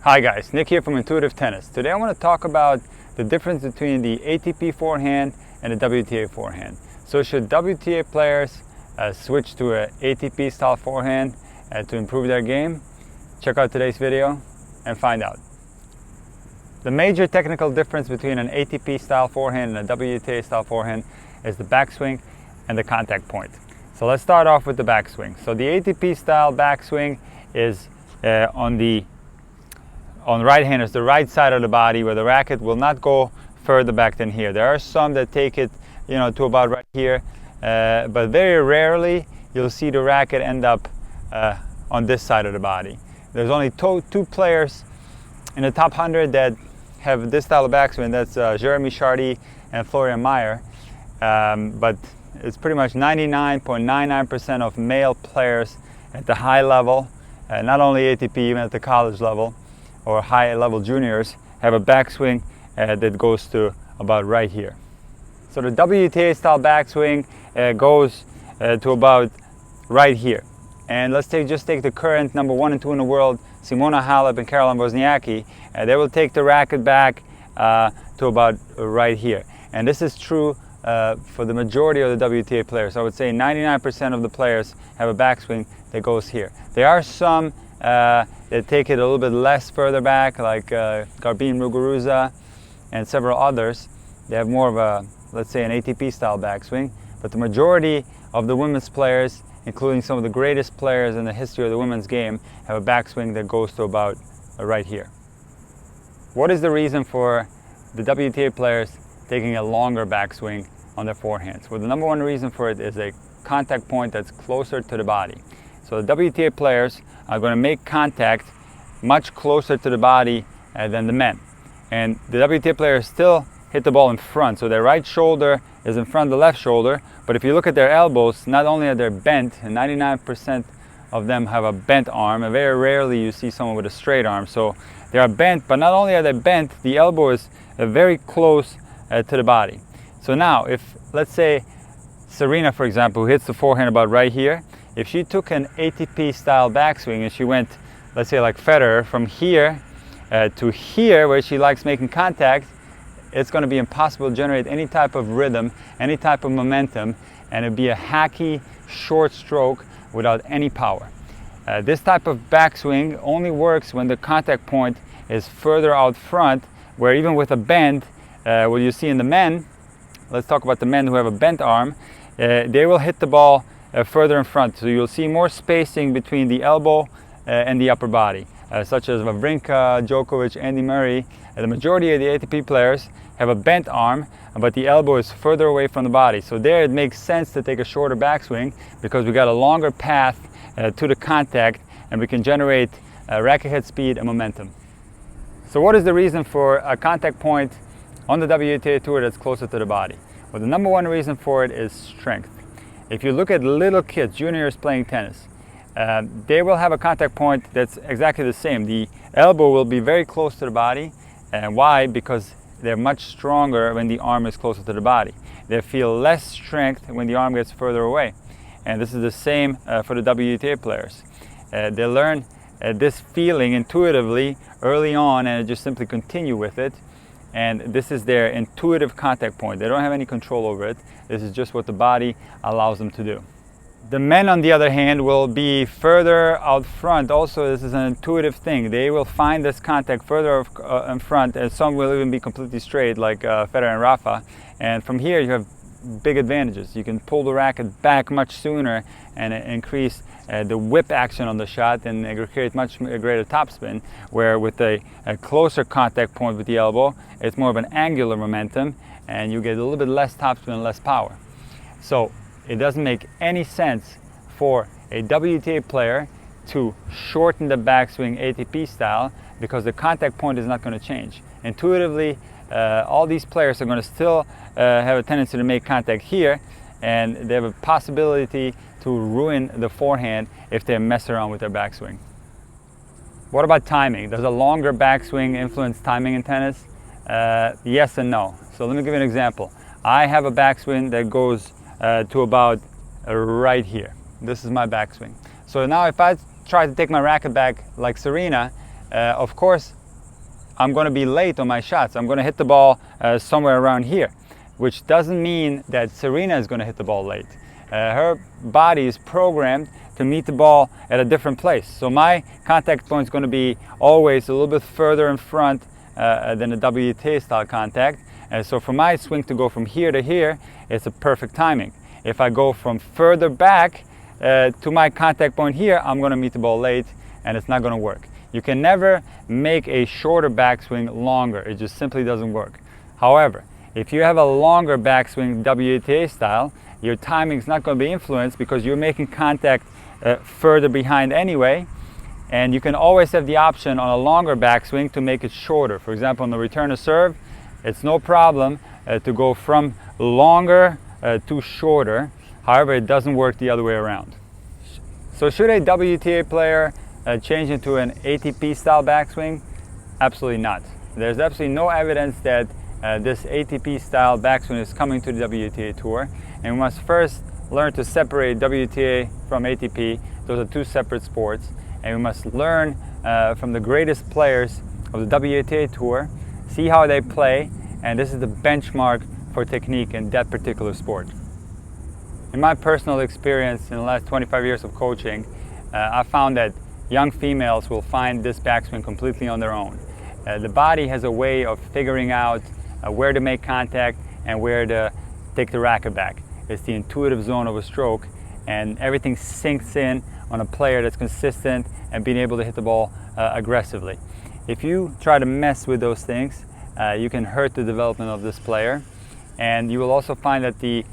Hi guys, Nick here from Intuitive Tennis. Today I want to talk about the difference between the ATP forehand and the WTA forehand. So should WTA players switch to an ATP style forehand to improve their game? Check out today's video and find out. The major technical difference between an ATP style forehand and a WTA style forehand is the backswing and the contact point. So let's start off with the backswing. So the ATP style backswing is on right-handers, the right side of the body, where the racket will not go further back than here. There are some that take it, to about right here, but very rarely you'll see the racket end up on this side of the body. There's only two players in the top 100 that have this style of backswing. That's Jeremy Chardy and Florian Mayer, but it's pretty much 99.99% of male players at the high level, not only ATP, even at the college level or high level juniors, have a backswing that goes to about right here. So the WTA style backswing goes to about right here. And let's just take the current number 1 and 2 in the world, Simona Halep and Caroline Wozniacki. They will take the racket back to about right here. And this is true for the majority of the WTA players. I would say 99% of the players have a backswing that goes here. There are some that take it a little bit less further back, like Garbine Muguruza and several others. They have more of a, let's say, an ATP style backswing. But the majority of the women's players, including some of the greatest players in the history of the women's game, have a backswing that goes to about right here. What is the reason for the WTA players taking a longer backswing on their forehands? Well, the number one reason for it is a contact point that's closer to the body. So the WTA players are going to make contact much closer to the body than the men. And the WTA players still hit the ball in front. So their right shoulder is in front of the left shoulder. But if you look at their elbows, not only are they bent, and 99% of them have a bent arm, and very rarely you see someone with a straight arm. So they are bent, but not only are they bent, the elbow is very close to the body. So now, if, let's say, Serena, for example, who hits the forehand about right here, if she took an ATP style backswing and she went, let's say like Federer, from here to here where she likes making contact, it's going to be impossible to generate any type of rhythm, any type of momentum, and it'd be a hacky, short stroke without any power. This type of backswing only works when the contact point is further out front, where even with a bend, what you see in the men, let's talk about the men who have a bent arm, they will hit the ball further in front. So you'll see more spacing between the elbow and the upper body, such as Wawrinka, Djokovic, Andy Murray. The majority of the ATP players have a bent arm, but the elbow is further away from the body. So there it makes sense to take a shorter backswing because we got a longer path to the contact and we can generate racket head speed and momentum. So what is the reason for a contact point on the WTA Tour that's closer to the body? Well, the number one reason for it is strength. If you look at little kids, juniors playing tennis, they will have a contact point that's exactly the same. The elbow will be very close to the body. And why? Because they're much stronger when the arm is closer to the body. They feel less strength when the arm gets further away. And this is the same for the WTA players. They learn this feeling intuitively early on and just simply continue with it. And this is their intuitive contact point. They don't have any control over it. This is just what the body allows them to do. The men, on the other hand, will be further out front. Also, this is an intuitive thing. They will find this contact further in front, and some will even be completely straight, like Federer and Rafa. And from here, you have big advantages. You can pull the racket back much sooner and increase the whip action on the shot and create much greater topspin, where with a closer contact point with the elbow, it's more of an angular momentum and you get a little bit less topspin and less power. So it doesn't make any sense for a WTA player to shorten the backswing ATP style because the contact point is not going to change. Intuitively, all these players are going to still have a tendency to make contact here, and they have a possibility to ruin the forehand if they mess around with their backswing. What about timing? Does a longer backswing influence timing in tennis? Yes and no. So let me give you an example. I have a backswing that goes to about right here. This is my backswing. So now if I try to take my racket back like Serena, of course, I'm going to be late on my shots. I'm going to hit the ball somewhere around here, which doesn't mean that Serena is going to hit the ball late. Her body is programmed to meet the ball at a different place. So my contact point is going to be always a little bit further in front than the WTA style contact. So for my swing to go from here to here, it's a perfect timing. If I go from further back to my contact point here, I'm going to meet the ball late and it's not going to work. You can never make a shorter backswing longer. It just simply doesn't work. However, if you have a longer backswing WTA style, your timing is not going to be influenced because you're making contact further behind anyway. And you can always have the option on a longer backswing to make it shorter. For example, on the return to serve, it's no problem to go from longer to shorter. However, it doesn't work the other way around. So should a WTA player change into an ATP style backswing? Absolutely not. There's absolutely no evidence that this ATP style backswing is coming to the WTA tour, and we must first learn to separate WTA from ATP. Those are two separate sports, and we must learn from the greatest players of the WTA tour, see how they play, and this is the benchmark for technique in that particular sport. In my personal experience in the last 25 years of coaching, I found that young females will find this backswing completely on their own. The body has a way of figuring out where to make contact and where to take the racket back. It's the intuitive zone of a stroke, and everything sinks in on a player that's consistent and being able to hit the ball aggressively. If you try to mess with those things, you can hurt the development of this player, and you will also find that the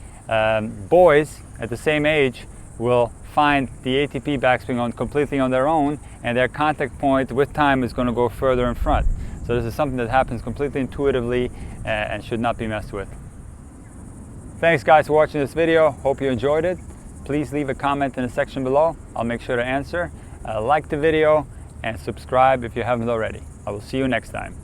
boys at the same age will find the ATP backswing completely on their own, and their contact point with time is going to go further in front. So this is something that happens completely intuitively and should not be messed with. Thanks guys for watching this video. Hope you enjoyed it. Please leave a comment in the section below. I'll make sure to answer. Like the video and subscribe if you haven't already. I will see you next time.